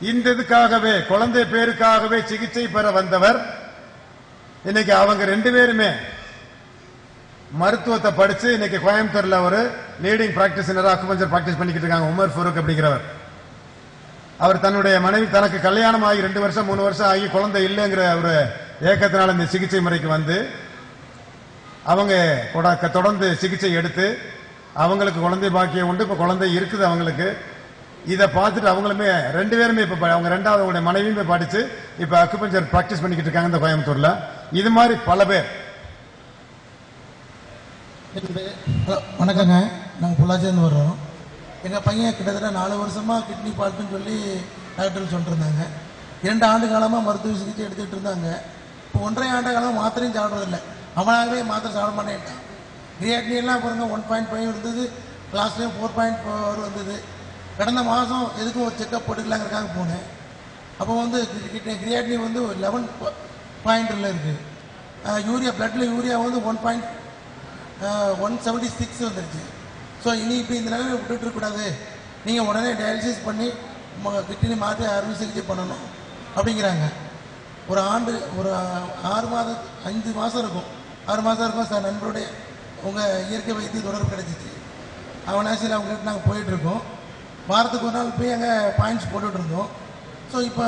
இந்த இதுக்காகவே குழந்தை பேருக்காகவே சிகிச்சை பெற வந்தவர் இன்னைக்கு அவங்க 2 பேருமே மருத்துவத்தை படிச்சு இன்னைக்கு கோயம்புத்தூர்ல ஒரு லீடிங் பிராக்டிஷனரா அக்குபஞ்சர் பிராக்டிஸ் பண்ணிக்கிட்டு இருக்காங்க. உமர் ஃபரூக் அப்படிங்கிறவர். அவர் தன்னுடைய மனைவி தனக்கு கல்யாணம் ஆகி 2 வருஷம் 3 வருஷம் ஆகி குழந்தை இல்லைங்கிற ஒரு ஏக்கத்தினால இந்த சிகிச்சை முறைக்கு வந்து அவங்க தொடர்ந்து சிகிச்சை எடுத்து அவங்களுக்கு குழந்தை பாக்கியம் உண்டு. இப்ப குழந்தை இருக்குது அவங்களுக்கு. இதை பார்த்துட்டு அவங்களுமே 2 பேருமே இப்ப அவங்க 2வது மனைவியுமே படிச்சு இப்ப அக்குபஞ்சர் பிராக்டிஸ் பண்ணிக்கிட்டு இருக்காங்க இந்த கோயம்புத்தூர்ல. இது மாதிரி பல பேர். வணக்கங்க, நாங்கள் பொள்ளாச்சியிருந்து வர்றோம். எங்கள் பையன் கிட்டத்தட்ட 4 வருஷமாக கிட்னி ஃபால்ட்டுன்னு சொல்லி டாக்டர் சொல்லிருந்தாங்க. 2 ஆண்டு காலமாக மருத்துவ சிகிச்சை எடுத்துகிட்டு இருந்தாங்க. இப்போ 1.5 ஆண்டு காலமாக மாத்திரையும் சாப்பிட்றதில்லை. அவனாகவே மாத்திரை சாப்பிட மாட்டேன்ட்டான். கிரியாட்டினியெல்லாம் பாருங்க 1.5 இருந்தது, லாஸ்ட்லேயும் 4.4 வந்தது. கடந்த மாதம் எதுக்கும் ஒரு செக்கப் போட்டுக்கலாங்கிறதுக்காக போனேன். அப்போ வந்து கிரியாட்டினி வந்து 11.0 இருக்குது. யூரியா பிளட்டில் யூரியா வந்து 1.176 வந்துருச்சு. ஸோ இனி இப்போ இந்த நிலையை விட்டுட்டு இருக்கக்கூடாது, நீங்கள் உடனே டயாலிசிஸ் பண்ணி கிட்னி மாற்றி அறுவை சிகிச்சை பண்ணணும் அப்படிங்கிறாங்க. ஒரு 6 மாதம் 5 மாதம் இருக்கும், 6 மாதம் இருக்கும் சார். நண்பருடைய உங்கள் இயற்கை வைத்திய தொடர்பு கிடச்சிச்சு. அவனாசியில் அவங்ககிட்ட நாங்கள் போயிட்டுருக்கோம். வாரத்துக்கு ஒரு நாள் போய் அங்கே பாயிண்ட்ஸ் போட்டுட்டு இருந்தோம். ஸோ இப்போ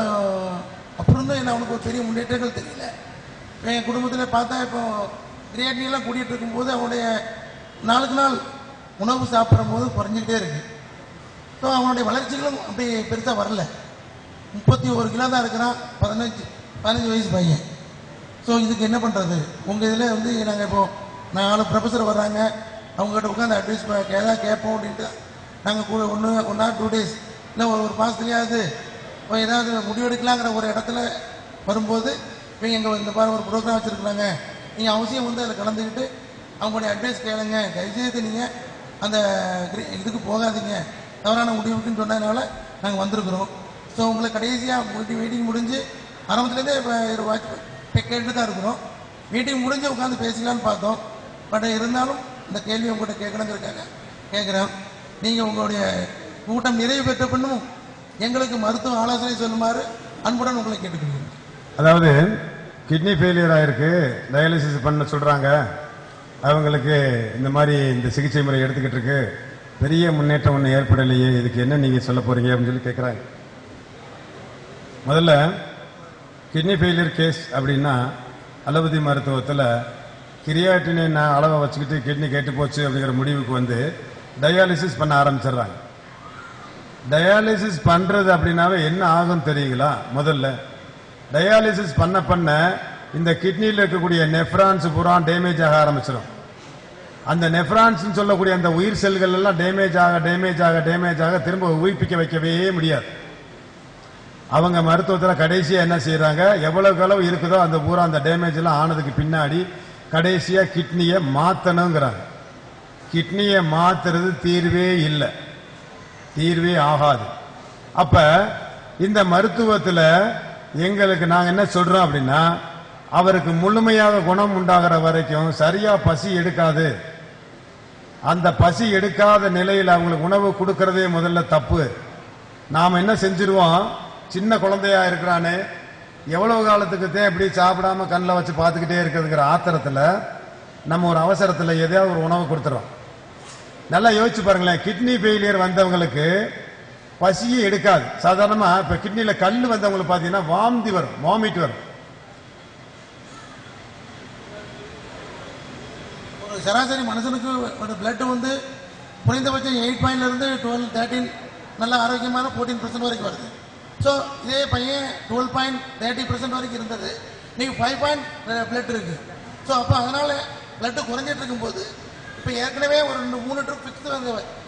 அப்புறம் தான் என்ன அவனுக்கு ஒரு பெரிய முன்னேற்றங்கள் தெரியல. என் குடும்பத்தில் பார்த்தா இப்போ கிரியாட்டினியெல்லாம் கூட்டிகிட்டு இருக்கும்போது அவனுடைய நாளுக்கு நாள் உணவு சாப்பிடும் போது குறைஞ்சிக்கிட்டே இருக்குது. ஸோ அவனுடைய வளர்ச்சிகளும் அப்படி பெருசாக வரல. 31 கிலோ தான் இருக்கிறான், 15 வயசு பையன். ஸோ இதுக்கு என்ன பண்ணுறது? உங்கள் இதில் வந்து நாங்கள் இப்போது 4 ப்ரொஃபஸர் வர்றாங்க, அவங்ககிட்ட உட்காந்து அட்வைஸ் ஏதாவது கேட்போம் அப்படின்ட்டு நாங்கள் கூட 1 ஆர் 2 டேஸ் இல்லை ஒரு மாதத்துலையாவது ஏதாவது முடிவெடுக்கலாங்கிற ஒரு இடத்துல வரும்போது இவங்க எங்கள் இந்த மாதிரி ஒரு ப்ரோக்ராம் வச்சுருக்குறாங்க, நீங்கள் அவசியம் வந்து அதில் கலந்துக்கிட்டு அவங்களுடைய அட்வைஸ் கேளுங்க, தயவுசெய்து நீங்கள் அந்த இதுக்கு போகாதீங்க, தவறான முடிவுக்குன்னு சொன்னதுனால நாங்கள் வந்திருக்கிறோம். ஸோ உங்களை கடைசியாக மீட்டிங் முடிஞ்சு ஆரம்பத்துலேருந்தே இப்போ கேட்டு தான் இருக்கிறோம். மீட்டிங் முடிஞ்சு உட்காந்து பேசிக்கலான்னு பார்த்தோம். பட் இருந்தாலும் இந்த கேள்வி உங்கள்கிட்ட கேட்கணுங்கிறதுக்காக கேட்குறேன். நீங்கள் உங்களுடைய கூட்டம் நிறைவு பெற்ற பின்னும் எங்களுக்கு மருத்துவ ஆலோசனை சொல்லுமாறு அன்புடன் உங்களை கேட்டுக்கொள்கிறேன். அதாவது கிட்னி ஃபெயிலியர் ஆயிருக்கு, டயாலிசிஸ் பண்ண சொல்றாங்க, அவங்களுக்கு இந்த மாதிரி இந்த சிகிச்சை முறை எடுத்துக்கிட்டு இருக்கு, பெரிய முன்னேற்றம் ஒன்று ஏற்படலையே, இதுக்கு என்ன நீங்க சொல்ல போறீங்க அப்படின்னு சொல்லி கேட்குறாங்க. முதல்ல கிட்னி ஃபெயிலியர் கேஸ் அப்படின்னா அலோபதி மருத்துவத்தில் கிரியாட்டினை அளவை வச்சுக்கிட்டு கிட்னி கெட்டு போச்சு அப்படிங்கிற முடிவுக்கு வந்து டயாலிசிஸ் பண்ண ஆரம்பிச்சிடுறாங்க. டயாலிசிஸ் பண்றது அப்படின்னாவே என்ன ஆகும் தெரியுங்களா? முதல்ல டயாலிசிஸ் பண்ண பண்ண இந்த கிட்னியில் இருக்கக்கூடிய நெஃப்ரான்ஸ் பூரா டேமேஜ் ஆக ஆரம்பிச்சிடும். அந்த நெஃப்ரான்ஸ் சொல்லக்கூடிய அந்த உயிர் செல்கள் எல்லாம் டேமேஜ் ஆக திரும்ப உயிர்ப்பிக்க வைக்கவே முடியாது. அவங்க மருத்துவத்தில் கடைசியா என்ன செய்யறாங்க, எவ்வளவுக்கு அளவு இருக்குதோ அந்த பூரா அந்த டேமேஜ் எல்லாம் ஆனதுக்கு பின்னாடி கடைசியா கிட்னியை மாத்தணுங்கிறாங்க. கிட்னியை மாத்துறது தீர்வே இல்லை, தீர்வே ஆகாது. அப்ப இந்த மருத்துவத்தில் எங்களுக்கு நாங்க என்ன சொல்றோம் அப்படின்னா, அவருக்கு முழுமையாக குணம் உண்டாகிற வரைக்கும் சரியா பசி எடுக்காது. அந்த பசி எடுக்காத நிலையில் அவங்களுக்கு உணவு கொடுக்கறதே முதல்ல தப்பு. நாம் என்ன செஞ்சிருவோம், சின்ன குழந்தையா இருக்கிறானே எவ்வளவு காலத்துக்கு தான் இப்படி சாப்பிடாம கண்ணில் வச்சு பார்த்துக்கிட்டே இருக்கிறதுங்கிற ஆத்திரத்தில் நம்ம ஒரு அவசரத்தில் எதையாவது ஒரு உணவு கொடுத்துறோம். நல்லா யோசிச்சு பாருங்களேன், கிட்னி ஃபெயிலியர் வந்தவங்களுக்கு பசியே எடுக்காது. சாதாரணமா இப்ப கிட்னில கல் வந்தவங்களுக்கு பாத்தீங்கன்னா வாந்தி வரும், வாமிட் வரும். ஒரு சராசரி மனுஷனுக்கு ஒரு பிளட் வந்து குறைந்தபட்சம் 8 இருந்து 12, 13 நல்ல ஆரோக்கியமான 14% வரைக்கும் வருது. ஸோ இதே பையன் 12.30% வரைக்கும் இருந்தது, நீங்க 5 பிளட் இருக்கு. ஸோ அப்போ அதனால பிளட் குறைஞ்சிட்டு இருக்கும்போது இப்போ ஏற்கனவே ஒரு 2-3 ட்ரிப் ஃபிக்ஸ்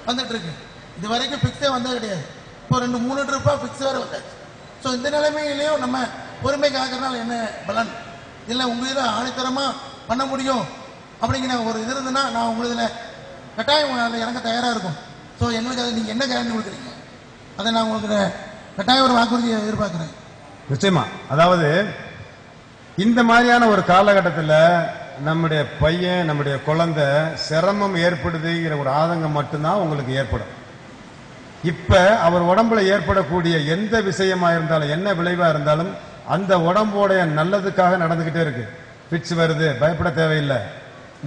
வந்துட்டு இருக்கு. இது வரைக்கும் ஃபிக்ஸே வந்தது கிடையாது. இப்போ 2-3 ட்ரிப்பா ஃபிக்ஸ் வேற வந்தாச்சு. ஸோ இந்த நிலைமையிலையும் நம்ம பொறுமை காக்கிறதுனால என்ன பலன் இல்லை? உங்க இதில் ஆணித்தரமா பண்ண முடியும் அப்படிங்கிற ஒரு இது இருந்ததுன்னா நான் உங்களுக்கு கட்டாயம் அதில் இறங்க தயாராக இருக்கும். ஸோ எங்களுக்கு அதை நீங்கள் என்ன கேரண்டி கொடுக்குறீங்க, அதை நான் உங்களுக்கு கட்டாயம் ஒரு வாக்குறுதியை எதிர்பார்க்குறேன். நிச்சயமா. அதாவது இந்த மாதிரியான ஒரு காலகட்டத்தில் நம்முடைய பையன், நம்முடைய குழந்தை சிரமம் ஏற்படுதுங்கிற ஒரு ஆதங்கம் மட்டும்தான் உங்களுக்கு ஏற்படும். இப்ப அவர் உடம்புல ஏற்படக்கூடிய எந்த விஷயமா இருந்தாலும் என்ன விளைவா இருந்தாலும் அந்த உடம்போடைய நல்லதுக்காக நடந்துகிட்டே இருக்கு. பிட்ஸ் வருது, பயப்பட தேவையில்லை.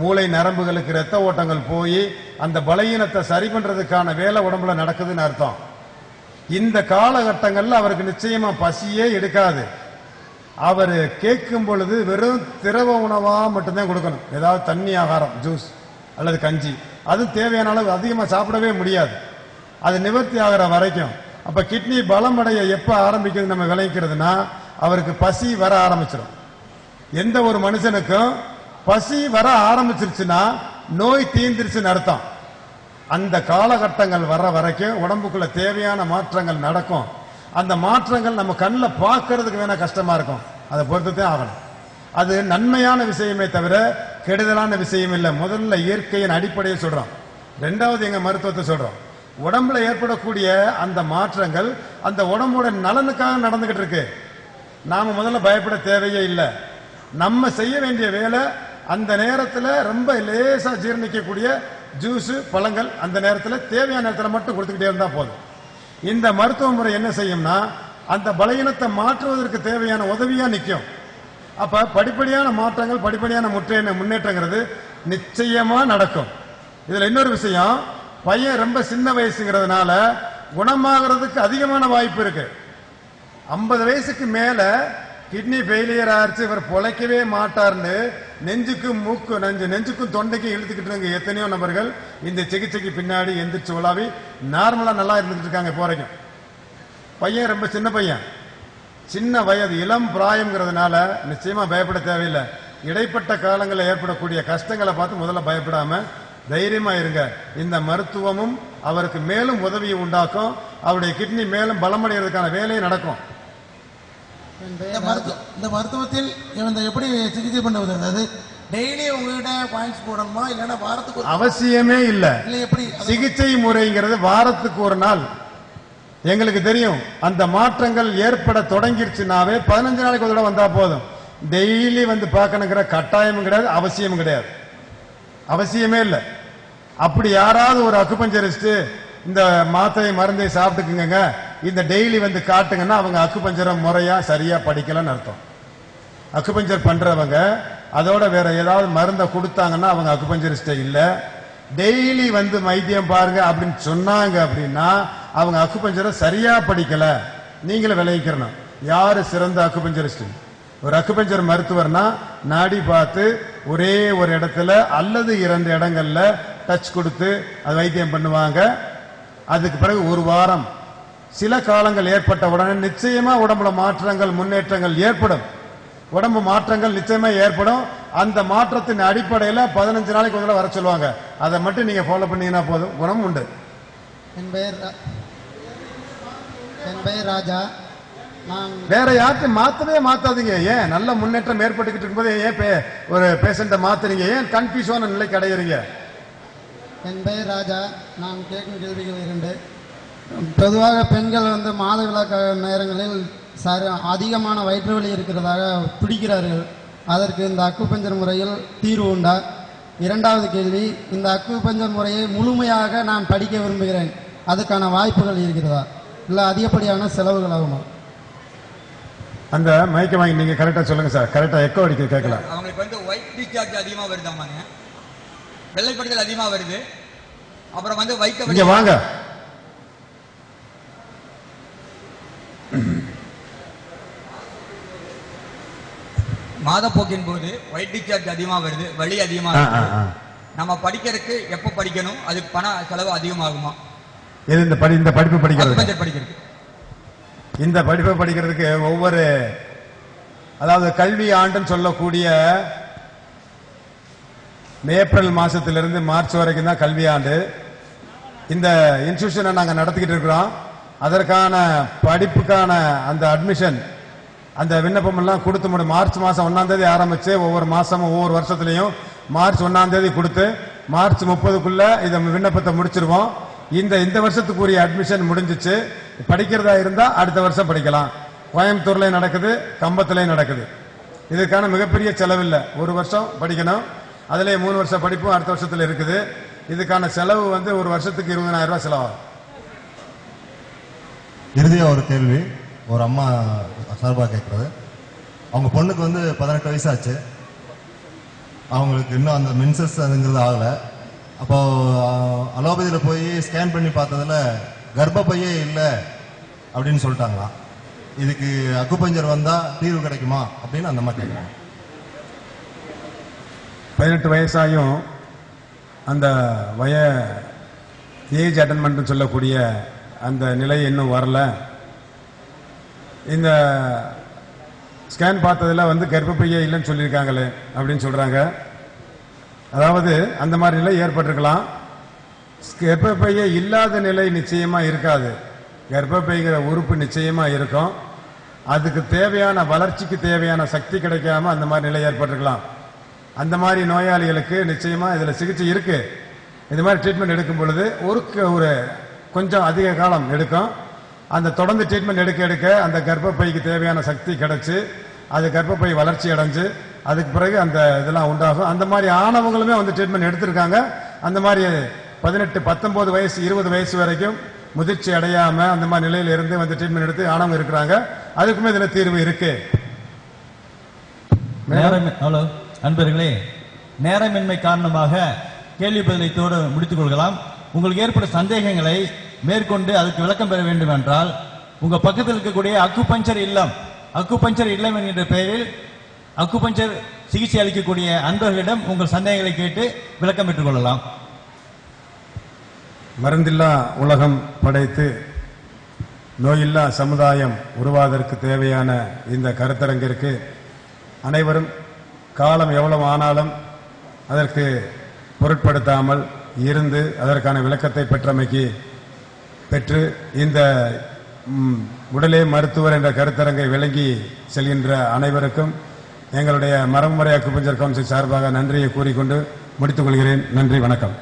மூளை நரம்புகளுக்கு இரத்த ஓட்டங்கள் போய் அந்த பலகீனத்தை சரி பண்றதுக்கான வேலை உடம்புல நடக்குதுன்னு அர்த்தம். இந்த காலகட்டங்கள்ல அவருக்கு நிச்சயமா பசியே எடுக்காது. அவர் கேட்கும் பொழுது வெறும் திரவ உணவா மட்டும்தான் கொடுக்கணும். ஏதாவது தண்ணி ஆகாரம், ஜூஸ் அல்லது கஞ்சி, அது தேவையான அளவு அதிகமா சாப்பிடவே முடியாது. அது நிவர்த்தி ஆகிற வரைக்கும். அப்ப கிட்னி பலம் அடைய எப்ப ஆரம்பிக்குது நம்ம விளைவிக்கிறதுனா அவருக்கு பசி வர ஆரம்பிச்சிடும். எந்த ஒரு மனுஷனுக்கும் பசி வர ஆரம்பிச்சிருச்சுன்னா நோய் தீர்ந்துருச்சுன்னு அர்த்தம். அந்த காலகட்டங்கள் வர்ற வரைக்கும் உடம்புக்குள்ள தேவையான மாற்றங்கள் நடக்கும். அந்த மாற்றங்கள் நம்ம கண்ணில் பார்க்கறதுக்கு வேணா கஷ்டமா இருக்கும். அதை பொறுத்துதான் ஆகணும். அது நன்மையான விஷயமே தவிர கெடுதலான விஷயம் இல்லை. முதல்ல இயற்கையின் அடிப்படையை சொல்றோம், ரெண்டாவது எங்க மருத்துவத்தை சொல்றோம். உடம்புல ஏற்படக்கூடிய அந்த மாற்றங்கள் அந்த உடம்போட நலனுக்காக நடந்துகிட்டு இருக்கு. நாம முதல்ல பயப்பட தேவையே இல்லை. நம்ம செய்ய வேண்டிய வேலை அந்த நேரத்தில் ரொம்ப லேசா ஜீரணிக்கக்கூடிய ஜூஸ் பழங்கள் அந்த நேரத்தில் தேவையான நேரத்தில் மட்டும் கொடுத்துக்கிட்டே இருந்தா போதும். இந்த மருத்துவ முறை என்ன செய்யும்னா அந்த பலகீனத்தை மாற்றுவதற்கு தேவையான உதவியா நிற்கும். அப்ப படிப்படியான மாற்றங்கள், படிப்படியான முன்னேற்றங்கிறது நிச்சயமா நடக்கும். இதுல இன்னொரு விஷயம், பையன் ரொம்ப சின்ன வயசுங்கிறதுனால குணமாகிறதுக்கு அதிகமான வாய்ப்பு இருக்கு. 50 வயசுக்கு மேல கிட்னி ஃபெயிலியர் ஆயிடுச்சு, இவர் பொழைக்கவே மாட்டார்னு நெஞ்சுக்கும் தொண்டைக்கும் இழுத்துக்கிட்டு எத்தனையோ நபர்கள் இந்த சிகிச்சைக்கு பின்னாடி எந்திரிச்சு உலாவி நார்மலா நல்லா இருந்துட்டு இருக்காங்க. போறீங்க பையன் ரொம்ப சின்ன பையன், சின்ன வயது, இளம் பிராயம்ங்கிறதுனால நிச்சயமா பயப்பட தேவையில்லை. இடைப்பட்ட காலங்களில் ஏற்படக்கூடிய கஷ்டங்களை பார்த்து முதல்ல பயப்படாம தைரியமா இருங்க. இந்த மருத்துவமும் அவருக்கு மேலும் உதவியை உண்டாக்கும். அவருடைய கிட்னி மேலும் பலமடைகிறதுக்கான வேலையை நடக்கும். இந்த மருத்துவத்தில் எப்படி சிகிச்சை பண்ணுவது? அதாவது டெய்லி உங்ககிட்ட பாயிண்ட்ஸ் போடணுமா, இல்லைன்னா வாரத்துக்கு? அவசியமே இல்லை. எப்படி சிகிச்சை முறைங்கிறது வாரத்துக்கு ஒரு நாள். எங்களுக்கு தெரியும் அந்த மாற்றங்கள் ஏற்பட தொடங்கிருச்சுனாவே 15 நாளைக்கு ஒரு தடவை வந்தா போதும். டெய்லி வந்து பார்க்கணுங்கிற கட்டாயமும் கிடையாது, அவசியமும் கிடையாது. அவசியமே இல்லை. அப்படி யாராவது ஒரு அக்குபஞ்சரிஸ்ட் இந்த மாத்திரை மருந்தை சாப்பிட்டுக்குங்க, இந்த டெய்லி வந்து காட்டுங்கன்னா அவங்க அக்குபஞ்சரை முறையா சரியா படிக்கலன்னு அர்த்தம். அக்குபஞ்சர் பண்றவங்க அதோட வேற ஏதாவது மருந்தை கொடுத்தாங்கன்னா அவங்க அக்குபஞ்சரிஸ்டே இல்ல. டெய்லி வந்து வைத்தியம் பாருங்க அப்படின்னு சொன்னாங்க அப்படின்னா அவங்க அக்குபஞ்சரை சரியா படிக்கல. நீங்களும் விளைவிக்கிறணும். யாரு சிறந்த அக்குபஞ்சரிஸ்ட்? ஒரு அக்குபஞ்சர் மருத்துவர்னா நாடி பார்த்து ஒரே ஒரு இடத்துல அல்லது 2 இடங்கள்ல டச் கொடுத்து அது வைத்தியம் பண்ணுவாங்க. அதுக்கு பிறகு ஒரு வாரம், சில காலங்கள் ஏற்பட்ட உடனே நிச்சயமா உடம்புல மாற்றங்கள், முன்னேற்றங்கள் ஏற்படும். உடம்பு மாற்றங்கள் நிச்சயமா ஏற்படும். அந்த மாற்றத்தின் அடிப்படையில் 15 நாளைக்கு ஒரு வர சொல்லுவாங்க. அதை மட்டும் நீங்க ஃபாலோ பண்ணீங்கன்னா போதும், குணம் உண்டு. என் பெயர் ராஜா. வேற யார்ட்டும் மாத்தவே மாத்தாதீங்க. ஏன் நல்ல முன்னேற்றம் ஏற்பட்டுக்கிட்டு இருக்கும்போது ஏன் ஒரு பேஷண்ட்டை மாத்துறீங்க? ஏன் கன்ஃபியூஷன் நிலைக்கு அடையிறீங்க? என் பெயர் ராஜா. நான் கேட்கும் கேள்விகள் 2. பொதுவாக பெண்கள் மாதவிலக்கு நேரங்களில் அதிகமான வயிற்று வலி இருக்கிறதாக துடிக்கிறார்கள். அதற்கு இந்த அக்குபஞ்சர் முறையில் தீர்வு உண்டா? 2வது கேள்வி, இந்த அக்குபஞ்சர் முறையை முழுமையாக நான் படிக்க விரும்புகிறேன், அதுக்கான வாய்ப்புகள் இருக்கிறதா, இல்லை அதிகப்படியான செலவுகள் ஆகுமா? அந்த மைக்க வாங்கி நீங்க கரெக்டா சொல்லுங்க சார். கரெக்டா எக்கோ அடிக்க கேட்கல. அவங்களுக்கு ஒயிட் டிஸ்சார்ஜ் அதிகமா வருதாமாங்க, வெள்ளைப்படுதல் அதிகமா வருது. அப்புறம் வைக்க இங்க வாங்க. மாதப்போக்கின் போது ஒயிட் டிஸ்சார்ஜ் அதிகமா வருது, வலி அதிகமா வருது. நம்ம படிக்கிறதுக்கு எப்ப படிக்கணும்? அதுக்கு பண செலவு அதிகமாகுமா? இந்த படிப்பு படிக்கிறது இந்த படிப்பை படிக்கிறதுக்கு ஒவ்வொரு, அதாவது கல்வி ஆண்டுன்னு சொல்லக்கூடிய ஏப்ரல் மாசத்திலிருந்து மார்ச் வரைக்கும் தான் கல்வி ஆண்டு. இந்த இன்ஸ்டிடியூஷனை நாங்கள் நடத்திக்கிட்டு இருக்கிறோம். அதற்கான படிப்புக்கான அந்த அட்மிஷன், அந்த விண்ணப்பம் எல்லாம் கொடுத்து முடியும். மார்ச் மாசம் 1ஆம் தேதி ஆரம்பிச்சு ஒவ்வொரு மாசமும் ஒவ்வொரு வருஷத்துலையும் மார்ச் 1ஆம் தேதி கொடுத்து மார்ச் 30க்குள்ள இதை விண்ணப்பத்தை முடிச்சிருவோம். இந்த வருஷத்துக்குரிய அட்மிஷன் முடிஞ்சிச்சு. படிக்கிறதா இருந்தா அடுத்த வருஷம் படிக்கலாம். கோயம்புத்தூர்லயும் நடக்குது, கம்பத்திலையும் நடக்குது. இதுக்கான மிகப்பெரிய செலவில்லை. 1 வருஷம் படிக்கணும், அதுல 3 வருஷம் படிப்பும் அடுத்த வருஷத்துல இருக்குது. இதுக்கான செலவு ஒரு வருஷத்துக்கு 20,000 ரூபாய் செலவாகும். இறுதியாக ஒரு கேள்வி, ஒரு அம்மா சார்பாக கேட்குறது. அவங்க பொண்ணுக்கு வந்து 18 வயசாச்சு, அவங்களுக்கு இன்னும் அந்த மென்சஸ் அதுங்கிறது ஆகலை. அப்போ அலோபதியில் போய் ஸ்கேன் பண்ணி பார்த்ததுல கர்ப்பப்பையே இல்லை அப்படின்னு சொல்லிட்டாங்களாம். இதுக்கு அக்குபஞ்சர் வந்தால் தீர்வு கிடைக்குமா அப்படின்னு அந்த மாதிரி கேட்குறாங்க. 18 வயசாயும் அந்த ஏஜ் அட்டன்மெண்ட் சொல்லக்கூடிய அந்த நிலை இன்னும் வரல. இந்த ஸ்கேன் பார்த்ததுல வந்து கர்ப்பப்பையே இல்லைன்னு சொல்லியிருக்காங்களே அப்படின்னு சொல்றாங்க. அதாவது அந்த மாதிரி நிலை ஏற்பட்டிருக்கலாம். கர்ப்பப்பையே இல்லாத நிலை நிச்சயமா இருக்காது. கர்ப்பப்பைங்கிற உறுப்பு நிச்சயமா இருக்கும். அதுக்கு தேவையான வளர்ச்சிக்கு தேவையான சக்தி கிடைக்காம அந்த மாதிரி நிலை ஏற்பட்டிருக்கலாம். அந்த மாதிரி நோயாளிகளுக்கு நிச்சயமா இதுல சிகிச்சை இருக்கு. இந்த மாதிரி ட்ரீட்மெண்ட் எடுக்கும் பொழுது ஒரு கொஞ்சம் அதிக காலம் எடுக்கும். அந்த தொடர்ந்து ட்ரீட்மெண்ட் எடுக்க அந்த கர்ப்பப்பைக்கு தேவையான சக்தி கிடைச்சு அது கர்ப்பப்பை வளர்ச்சி அடைஞ்சு அதுக்கு பிறகு அந்த இதெல்லாம் உண்டாகும். அந்த மாதிரி ஆணவங்களுமே வந்து ட்ரீட்மெண்ட் எடுத்திருக்காங்க. அந்த மாதிரி 18, 19 வயசு 20 வயசு வரைக்கும் முதிர்ச்சி அடையாம அந்த மாதிரி நிலையில இருந்து வந்து ட்ரீட்மெண்ட் எடுத்து ஆணவம் இருக்கிறாங்க. அதுக்குமே இதுல தீர்வு இருக்கு. ஹலோ அன்பர்களே, நேரமின்மை காரணமாக கேள்வி பதிலத்தோடு முடித்துக் கொள்கலாம். உங்களுக்கு ஏற்படும் சந்தேகங்களை மேற்கொண்டு அதுக்கு விளக்கம் பெற வேண்டும் என்றால் உங்க பக்கத்தில் இருக்கக்கூடிய அக்குபஞ்சர் இல்லம் என்கின்ற பெயரில் அக்குபஞ்சர் சிகிச்சை அளிக்கக்கூடிய அன்பர்களிடம் உங்கள் சந்தேகங்களை கேட்டு விளக்கம் பெற்றுக் கொள்ளலாம். மருந்தில்லா உலகம் படைத்து நோயில்லா சமுதாயம் உருவாவதற்கு தேவையான இந்த கருத்தரங்கிற்கு அனைவரும் காலம் எவ்வளவு ஆனாலும் அதற்கு பொருட்படுத்தாமல் இருந்து அதற்கான விளக்கத்தை பெற்று இந்த உடலே மருத்துவர் என்ற கருத்தரங்கை விளங்கி செல்கின்ற அனைவருக்கும் எங்களுடைய மரபுமுறை அக்குபஞ்சர் கவுன்சில் சார்பாக நன்றியை கூறிக்கொண்டு முடித்துக் கொள்கிறேன். நன்றி, வணக்கம்.